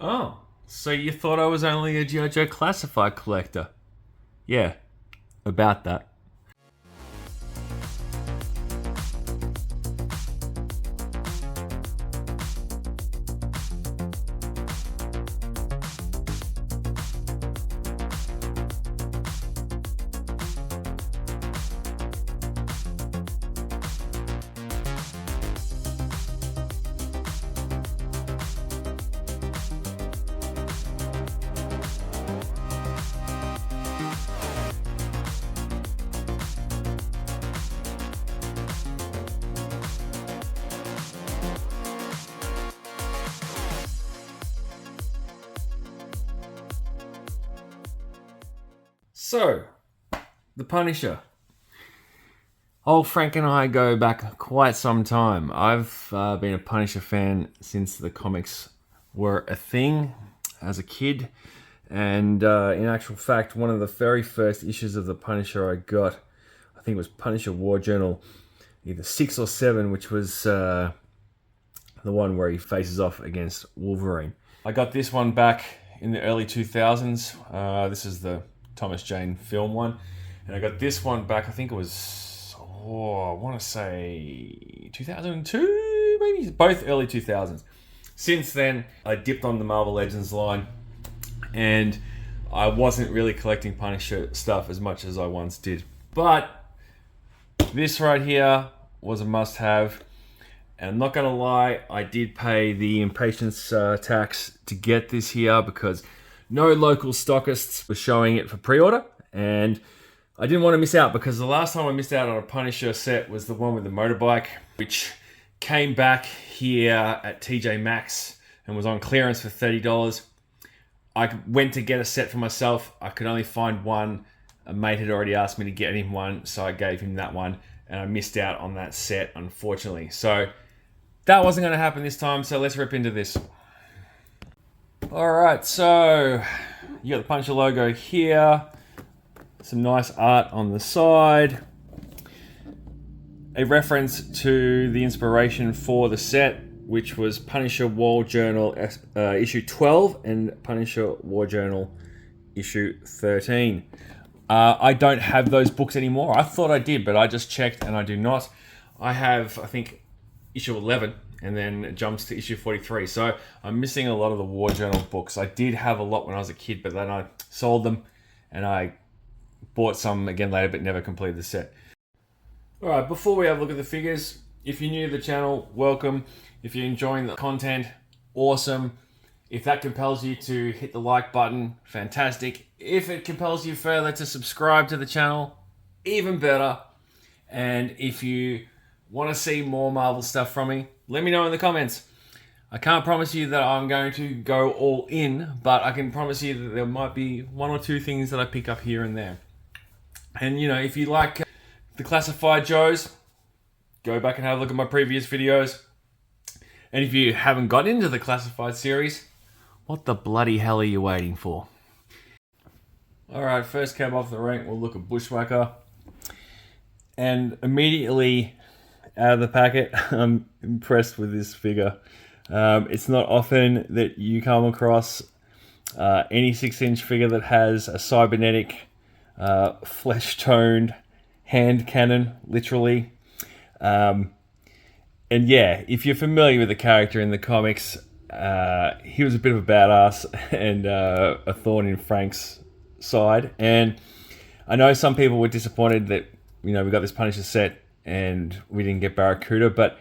Oh, so you thought I was only a G.I. Joe classified collector? Yeah, about that. So, the Punisher. Old Frank and I go back quite some time. I've been a Punisher fan since the comics were a thing as a kid. And in actual fact, one of the very first issues of the Punisher I got, I think it was Punisher War Journal, either 6 or 7, which was the one where he faces off against Wolverine. I got this one back in the early 2000s. This is the Thomas Jane film one. And I got this one back, I think it was, I want to say 2002, maybe, both early 2000s. Since then, I dipped on the Marvel Legends line, and I wasn't really collecting Punisher stuff as much as I once did. But this right here was a must-have. And I'm not going to lie, I did pay the impatience tax to get this here because no local stockists were showing it for pre-order. And I didn't want to miss out because the last time I missed out on a Punisher set was the one with the motorbike, which came back here at TJ Maxx and was on clearance for $30. I went to get a set for myself. I could only find one. A mate had already asked me to get him one, so I gave him that one. And I missed out on that set, unfortunately. So that wasn't going to happen this time, so let's rip into this. Alright, so you got the Punisher logo here. Some nice art on the side. A reference to the inspiration for the set, which was Punisher War Journal issue 12 and Punisher War Journal issue 13. I don't have those books anymore. I thought I did, but I just checked and I do not. I have, I think, issue 11, and then it jumps to issue 43. So I'm missing a lot of the War Journal books. I did have a lot when I was a kid, but then I sold them, and I bought some again later, but never completed the set. Alright, before we have a look at the figures, if you're new to the channel, welcome. If you're enjoying the content, awesome. If that compels you to hit the like button, fantastic. If it compels you further to subscribe to the channel, even better. And if you want to see more Marvel stuff from me, let me know in the comments. I can't promise you that I'm going to go all in, but I can promise you that there might be one or two things that I pick up here and there. And you know, if you like the classified Joes, go back and have a look at my previous videos. And if you haven't got into the classified series, what the bloody hell are you waiting for? Alright, first cab off the rank, we'll look at Bushwhacker. And immediately out of the packet, I'm impressed with this figure. It's not often that you come across any 6-inch figure that has a cybernetic, flesh-toned hand cannon, literally. And yeah, if you're familiar with the character in the comics, he was a bit of a badass and a thorn in Frank's side. And I know some people were disappointed that, you know, we got this Punisher set and we didn't get Barracuda, but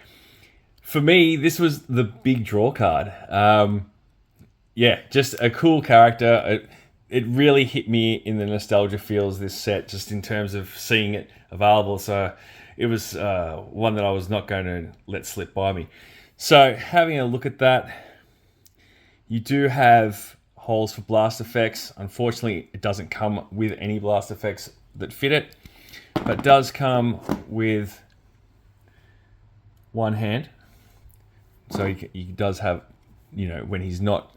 for me, this was the big draw card. Yeah, just a cool character. It really hit me in the nostalgia feels, this set, just in terms of seeing it available. So it was one that I was not going to let slip by me. So having a look at that, you do have holes for blast effects. Unfortunately, it doesn't come with any blast effects that fit it, but does come with one hand. So he does have, you know, when he's not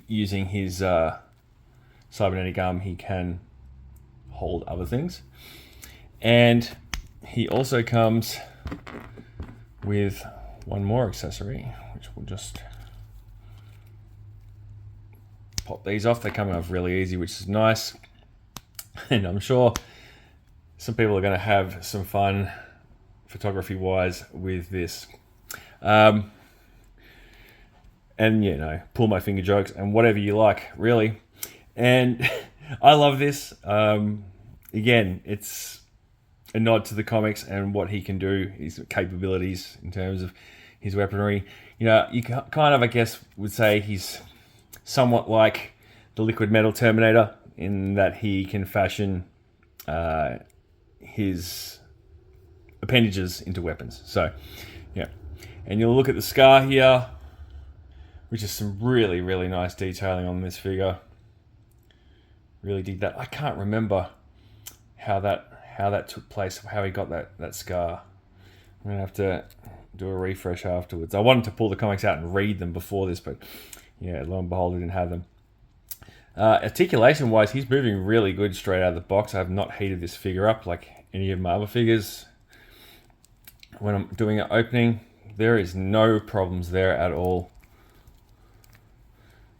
using his cybernetic arm, he can hold other things. And he also comes with one more accessory, which we'll just pop these off. They come off really easy, which is nice. And I'm sure some people are going to have some fun photography-wise with this. And, you know, pull my finger jokes and whatever you like, really. And I love this. Again, it's a nod to the comics and what he can do, his capabilities in terms of his weaponry. You know, you kind of, I guess, would say he's somewhat like the liquid metal Terminator in that he can fashion his appendages into weapons. So, yeah. And you'll look at the scar here, which is some really, really nice detailing on this figure. Really dig that. I can't remember how that took place, how he got that scar. I'm going to have to do a refresh afterwards. I wanted to pull the comics out and read them before this, but yeah, lo and behold, I didn't have them. Articulation-wise, he's moving really good straight out of the box. I have not heated this figure up like any of Marvel figures. When I'm doing an opening, there is no problems there at all.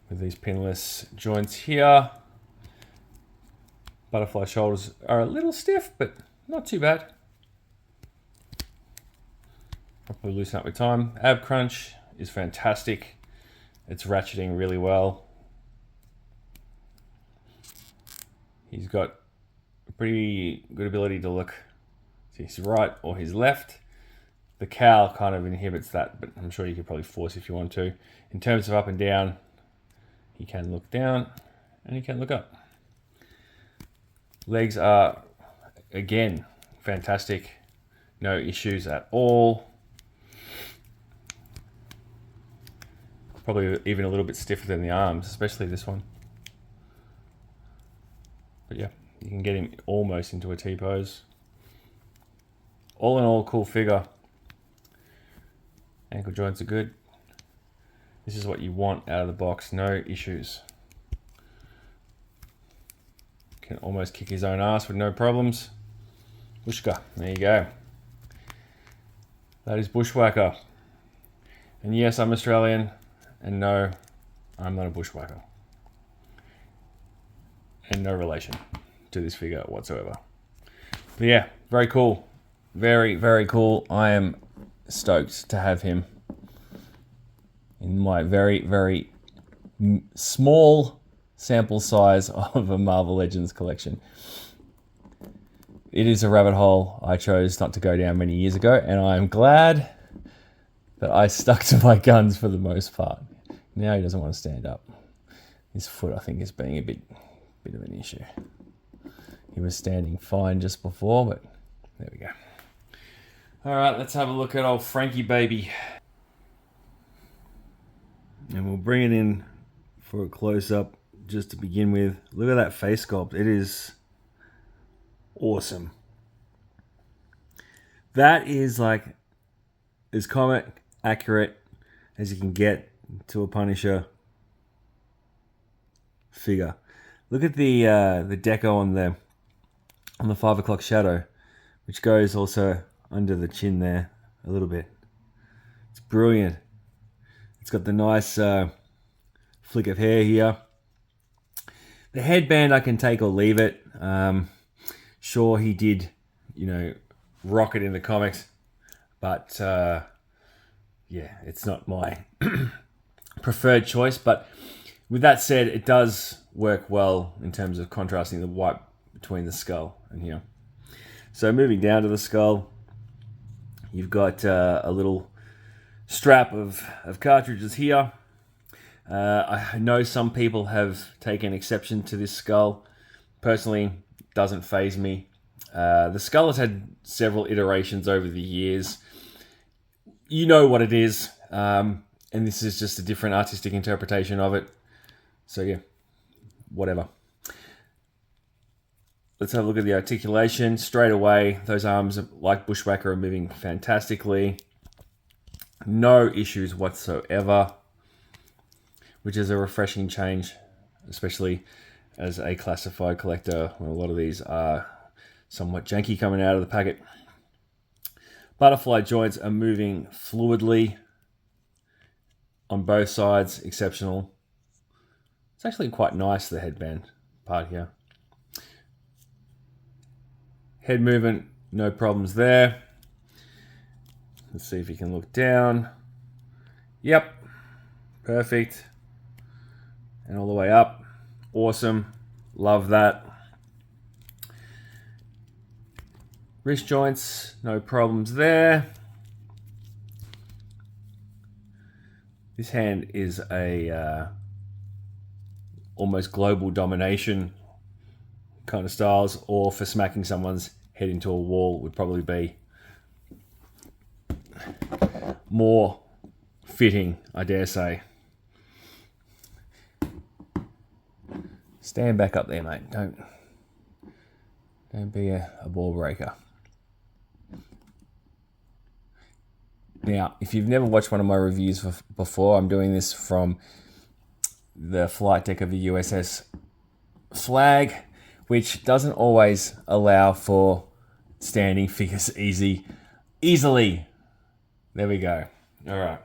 With these pinless joints here. Butterfly shoulders are a little stiff, but not too bad. I'll probably loosen up with time. Ab crunch is fantastic. It's ratcheting really well. He's got a pretty good ability to look to his right or his left. The cowl kind of inhibits that, but I'm sure you could probably force if you want to. In terms of up and down, he can look down and he can look up. Legs are, again, fantastic. No issues at all. Probably even a little bit stiffer than the arms, especially this one. But yeah, you can get him almost into a T-pose. All in all, cool figure. Ankle joints are good. This is what you want out of the box, no issues. Can almost kick his own ass with no problems. Bushka, there you go. That is Bushwhacker. And yes, I'm Australian, and no, I'm not a Bushwhacker. And no relation to this figure whatsoever. But yeah, very cool. Very, very cool. I am stoked to have him in my very, very small sample size of a Marvel Legends collection. It is a rabbit hole I chose not to go down many years ago, and I am glad that I stuck to my guns for the most part. Now he doesn't want to stand up. His foot, I think, is being a bit of an issue. He was standing fine just before, but there we go. All right, let's have a look at old Frankie baby. And we'll bring it in for a close-up just to begin with. Look at that face sculpt. It is awesome. That is like as comic accurate as you can get to a Punisher figure. Look at the deco on the 5 o'clock shadow, which goes also under the chin there a little bit. It's brilliant. It's got the nice flick of hair here. The headband I can take or leave it. Sure, he did, rock it in the comics, but yeah, it's not my preferred choice. But with that said, it does work well in terms of contrasting the white between the skull and here. So moving down to the skull, you've got a little strap of cartridges here. I know some people have taken exception to this skull. Personally, doesn't faze me. The skull has had several iterations over the years. You know what it is, and this is just a different artistic interpretation of it. So yeah, whatever. Let's have a look at the articulation. Straight away, those arms, like Bushwhacker, are moving fantastically. No issues whatsoever, which is a refreshing change, especially as a classified collector when a lot of these are somewhat janky coming out of the packet. Butterfly joints are moving fluidly on both sides. Exceptional. It's actually quite nice, the headband part here. Head movement, no problems there. Let's see if you can look down. Yep, perfect. And all the way up. Awesome. Love that. Wrist joints, no problems there. This hand is a almost global domination kind of styles, or for smacking someone's head into a wall would probably be more fitting, I dare say. Stand back up there, mate. Don't be a ball breaker. Now, if you've never watched one of my reviews before, I'm doing this from the flight deck of the USS Flag, which doesn't always allow for standing figures easily. There we go. All right.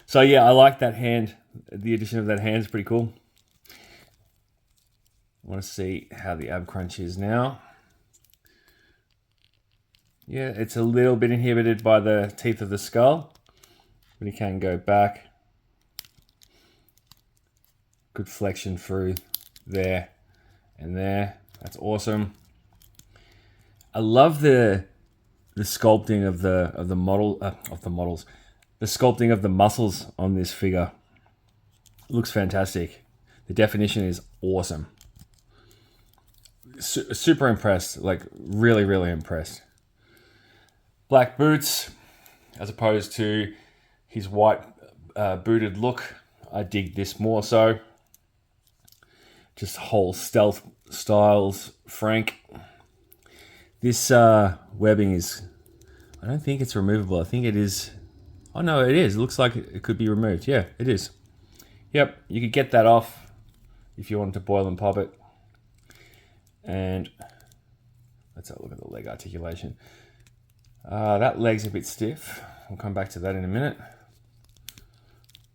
So yeah, I like that hand. The addition of that hand is pretty cool. I want to see how the ab crunch is now. Yeah, it's a little bit inhibited by the teeth of the skull, but you can go back. Good flexion through there and there. That's awesome. I love the sculpting of the models. The sculpting of the muscles on this figure. It looks fantastic. The definition is awesome. Super impressed. Like really, really impressed. Black boots, as opposed to his white booted look. I dig this more so. Just whole stealth styles, Frank. This webbing is, I don't think it's removable. I think it is. Oh no, it is. It looks like it could be removed. Yeah, it is. Yep, you could get that off if you wanted to boil and pop it. And let's have a look at the leg articulation. That leg's a bit stiff. We'll come back to that in a minute.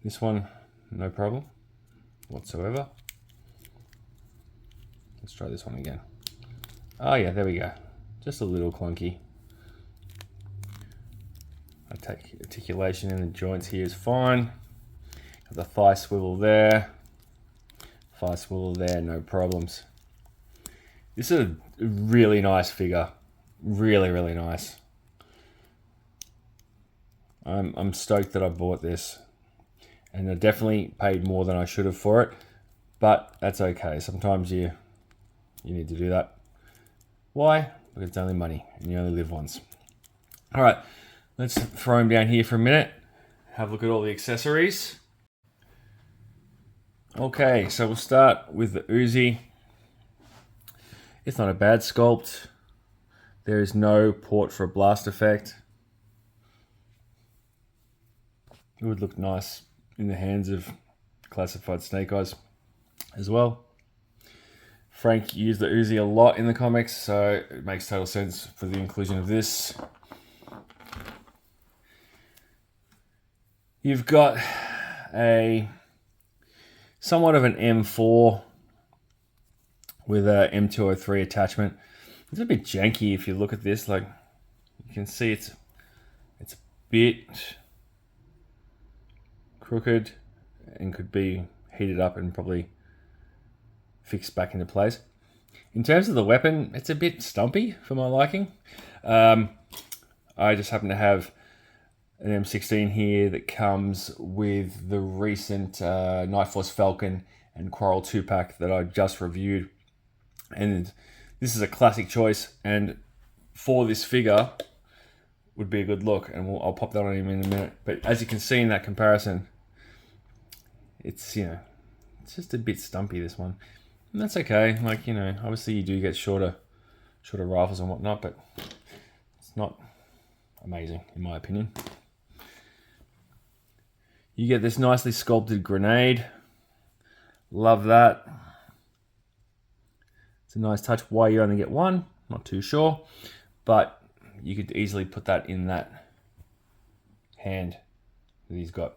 This one, no problem whatsoever. Let's try this one again. Oh yeah, there we go. Just a little clunky. I take articulation in the joints here is fine. Got the thigh swivel there. Thigh swivel there, no problems. This is a really nice figure. Really, really nice. I'm stoked that I bought this. And I definitely paid more than I should have for it. But that's okay. Sometimes you need to do that. Why? Because it's only money and you only live once. All right, let's throw him down here for a minute. Have a look at all the accessories. Okay, so we'll start with the Uzi. It's not a bad sculpt. There is no port for a blast effect. It would look nice in the hands of classified Snake Eyes as well. Frank used the Uzi a lot in the comics, so it makes total sense for the inclusion of this. You've got a somewhat of an M4 with a M203 attachment. It's a bit janky if you look at this. Like you can see, it's a bit crooked and could be heated up and probably fixed back into place. In terms of the weapon, it's a bit stumpy for my liking. I just happen to have an M16 here that comes with the recent Night Force Falcon and Quarrel 2-pack that I just reviewed. And this is a classic choice, and for this figure would be a good look, and I'll pop that on him in a minute. But as you can see in that comparison, it's, it's just a bit stumpy, this one. And that's okay. Like, obviously you do get shorter rifles and whatnot, but it's not amazing in my opinion. You get this nicely sculpted grenade. Love that. It's a nice touch. Why you only get one, not too sure, but you could easily put that in that hand that he's got.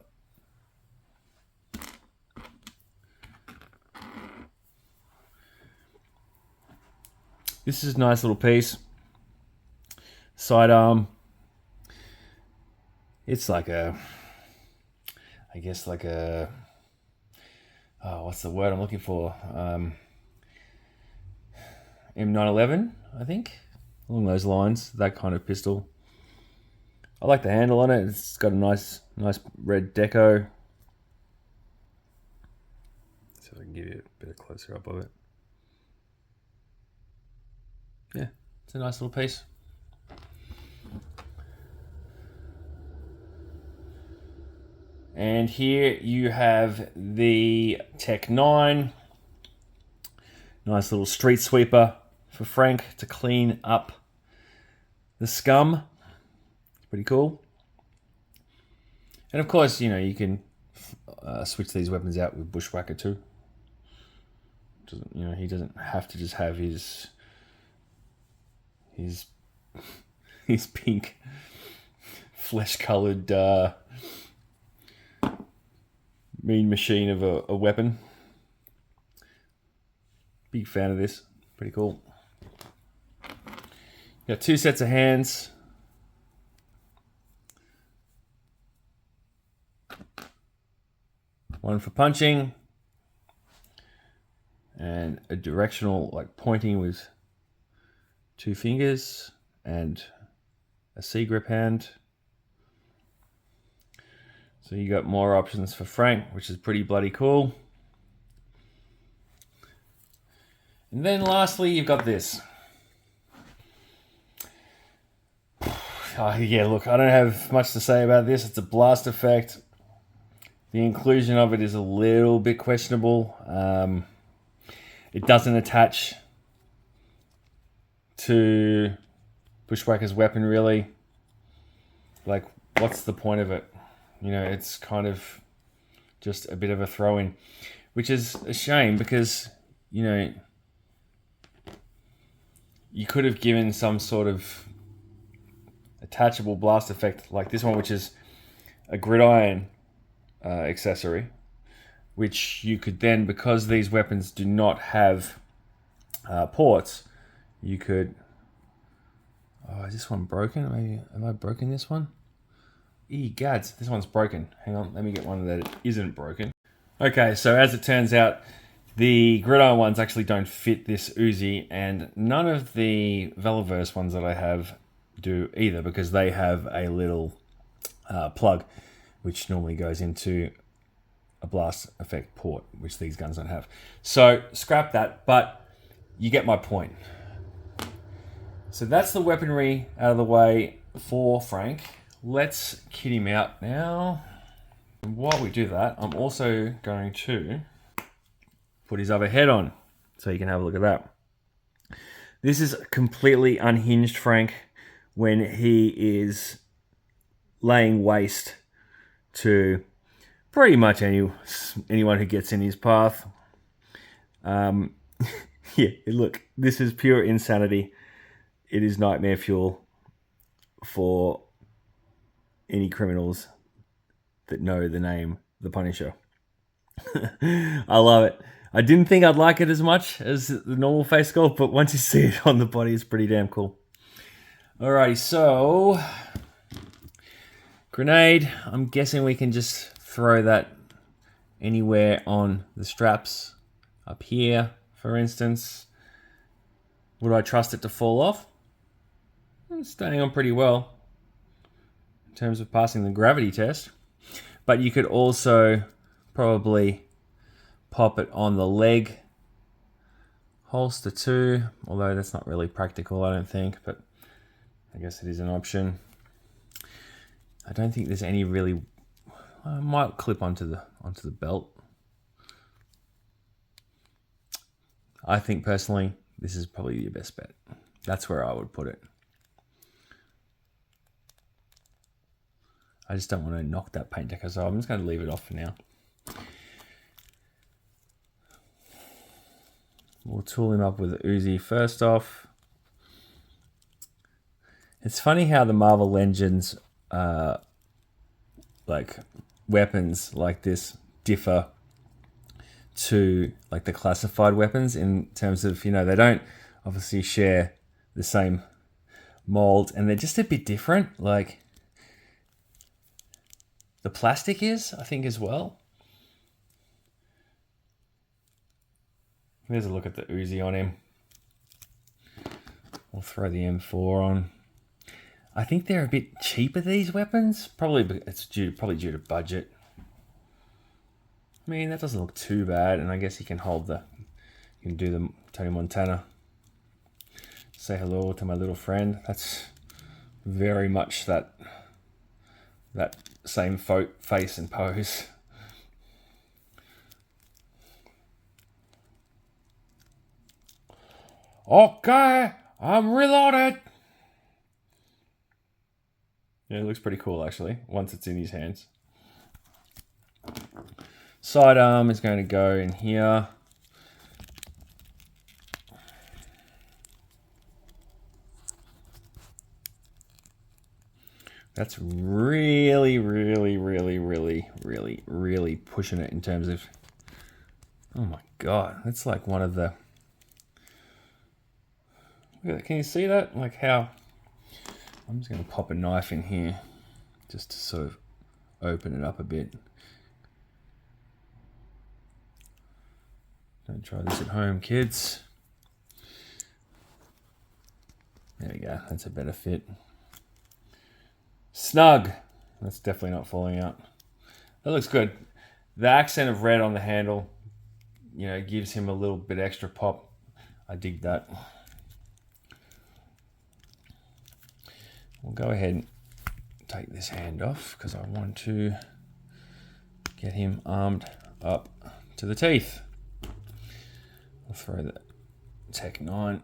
This is a nice little piece. Sidearm. It's like a, I guess like a, oh, what's the word I'm looking for? M911, I think, along those lines. That kind of pistol. I like the handle on it. It's got a nice red deco. So I can give you a bit of closer up of it. Yeah, it's a nice little piece. And here you have the Tech 9. Nice little street sweeper for Frank to clean up the scum. It's pretty cool. And of course, you know, you can switch these weapons out with Bushwhacker too. You know, he doesn't have to just have his pink flesh-colored mean machine of a weapon. Big fan of this. Pretty cool. Got 2 sets of hands. One for punching. And a directional, like pointing with 2 fingers. And a C-grip hand. So you got more options for Frank, which is pretty bloody cool. And then lastly, you've got this. Oh, yeah, look, I don't have much to say about this. It's a blast effect. The inclusion of it is a little bit questionable. It doesn't attach to Bushwhacker's weapon, really. Like, what's the point of it? You know, it's kind of just a bit of a throw-in, which is a shame because, you know, you could have given some sort of attachable blast effect like this one, which is a gridiron accessory, which you could then, because these weapons do not have ports, you could... Oh, is this one broken? Maybe, have I broken this one? Gads, this one's broken. Hang on, let me get one that isn't broken. Okay, so as it turns out, the gridiron ones actually don't fit this Uzi, and none of the Velaverse ones that I have do either, because they have a little plug, which normally goes into a blast effect port, which these guns don't have. So scrap that, but you get my point. So that's the weaponry out of the way for Frank. Let's kit him out now. And while we do that, I'm also going to put his other head on so you can have a look at that. This is completely unhinged Frank when he is laying waste to pretty much anyone who gets in his path. Yeah, look, this is pure insanity. It is nightmare fuel for any criminals that know the name The Punisher. I love it. I didn't think I'd like it as much as the normal face sculpt, but once you see it on the body, it's pretty damn cool. Alrighty, so grenade. I'm guessing we can just throw that anywhere on the straps. Up here, for instance. Would I trust it to fall off? It's staying on pretty well in terms of passing the gravity test. But you could also probably pop it on the leg holster too, although that's not really practical, I don't think, but I guess it is an option. I don't think there's any really... I might clip onto the belt. I think personally this is probably your best bet. That's where I would put it. I just don't want to knock that paint deco, so I'm just going to leave it off for now. We'll tool him up with the Uzi first off. It's funny how the Marvel Legends like weapons like this differ to like the classified weapons in terms of, you know, they don't obviously share the same mold, and they're just a bit different. Like the plastic is, I think, as well. Here's a look at the Uzi on him. We'll throw the M4 on. I think they're a bit cheaper, these weapons. Probably it's probably due to budget. I mean, that doesn't look too bad, and I guess you can do the Tony Montana. Say hello to my little friend. That's very much that same face and pose. Okay, I'm reloaded. Yeah, it looks pretty cool actually, once it's in his hands. Sidearm is going to go in here. That's really pushing it in terms of, oh my god, that's like one of the, can you see that? Like how, I'm just going to pop a knife in here just to sort of open it up a bit. Don't try this at home, kids. There we go, that's a better fit. Snug. That's definitely not falling out. That looks good. The accent of red on the handle, you know, gives him a little bit extra pop. I dig that. We'll go ahead and take this hand off because I want to get him armed up to the teeth. I'll throw the Tech 9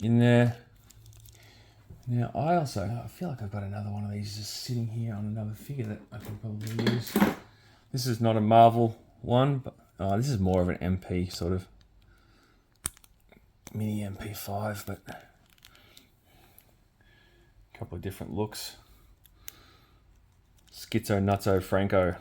in there. Now I feel like I've got another one of these just sitting here on another figure that I can probably use. This is not a Marvel one, but this is more of an MP sort of mini MP5, but a couple of different looks. Schizo Nutso Franco.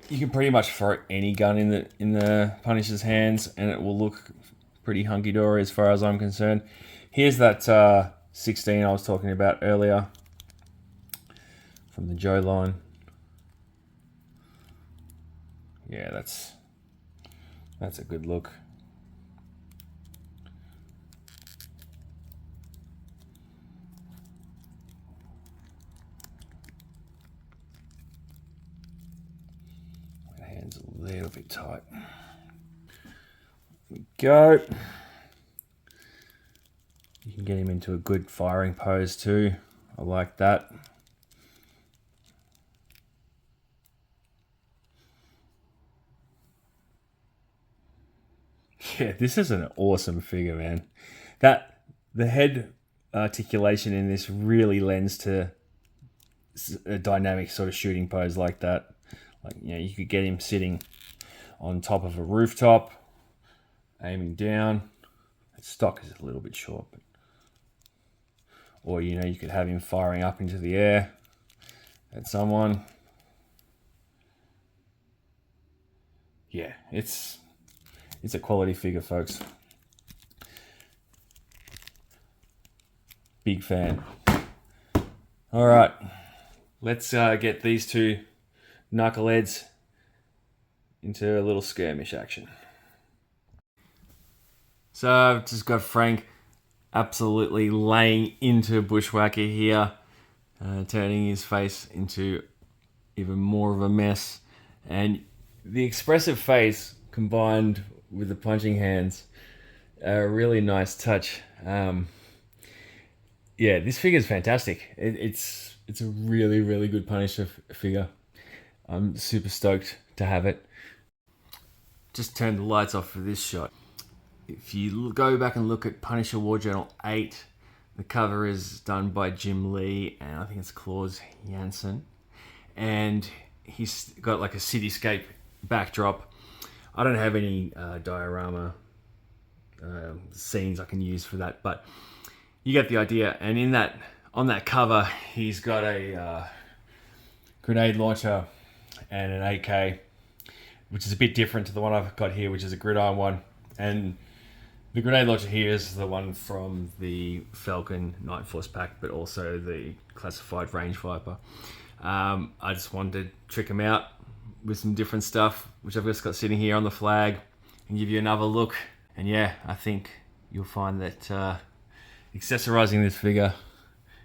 You can pretty much throw any gun in the Punisher's hands and it will look pretty hunky-dory as far as I'm concerned. Here's that 16 I was talking about earlier from the Joe line. Yeah, that's a good look. Hands a little bit tight. There we go. You can get him into a good firing pose too. I like that. Yeah, this is an awesome figure, man. The head articulation in this really lends to a dynamic sort of shooting pose like that. Like, you know, you could get him sitting on top of a rooftop, aiming down. His stock is a little bit short, but, or you know, you could have him firing up into the air at someone. Yeah, it's a quality figure, folks. Big fan. All right, let's get these two knuckleheads into a little skirmish action. So I've just got Frank absolutely laying into Bushwhacker here, turning his face into even more of a mess. And the expressive face combined with the punching hands are a really nice touch. Yeah, this figure is fantastic. It's a really good Punisher figure. I'm super stoked to have it. Just turn the lights off for this shot. If you go back and look at Punisher War Journal 8, the cover is done by Jim Lee and I think it's Klaus Janson. And he's got like a cityscape backdrop. I don't have any diorama scenes I can use for that, but you get the idea. And on that cover, he's got a grenade launcher and an 8K, which is a bit different to the one I've got here, which is a gridiron one. And the grenade launcher here is the one from the Falcon Night Force pack, but also the classified Range Viper. I just wanted to trick them out with some different stuff, which I've just got sitting here on the flag, and give you another look. And yeah, I think you'll find that accessorizing this figure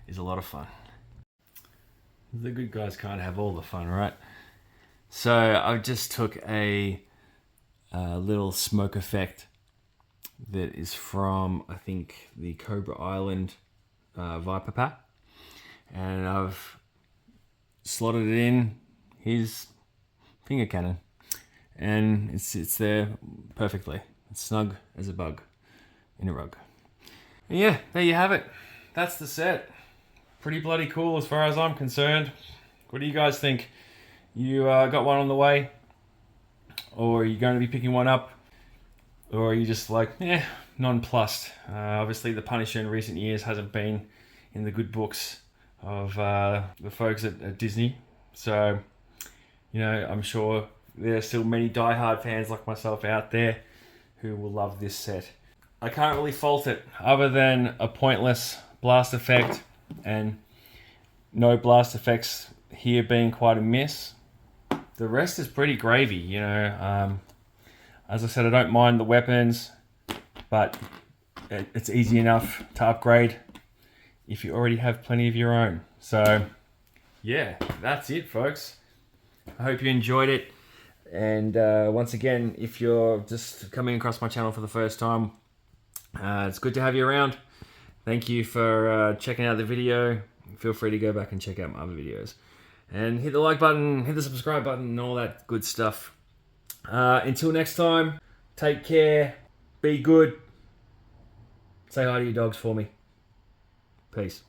is a lot of fun. The good guys can't have all the fun, right? So I just took a little smoke effect that is from, I think, the Cobra Island Viper pack, and I've slotted it in his finger cannon, and it sits there perfectly. It's snug as a bug in a rug. And yeah, there you have it. That's the set. Pretty bloody cool as far as I'm concerned. What do you guys think? You got one on the way? Or are you going to be picking one up? Or are you just like, nonplussed? Obviously the Punisher in recent years hasn't been in the good books of the folks at Disney. So, I'm sure there are still many diehard fans like myself out there who will love this set. I can't really fault it, other than a pointless blast effect, and no blast effects here being quite a miss. The rest is pretty gravy, as I said, I don't mind the weapons, but it's easy enough to upgrade if you already have plenty of your own. So yeah, that's it, folks. I hope you enjoyed it. And once again, if you're just coming across my channel for the first time, it's good to have you around. Thank you for checking out the video. Feel free to go back and check out my other videos. And hit the like button, hit the subscribe button, and all that good stuff. Until next time, take care, be good. Say hi to your dogs for me. Peace.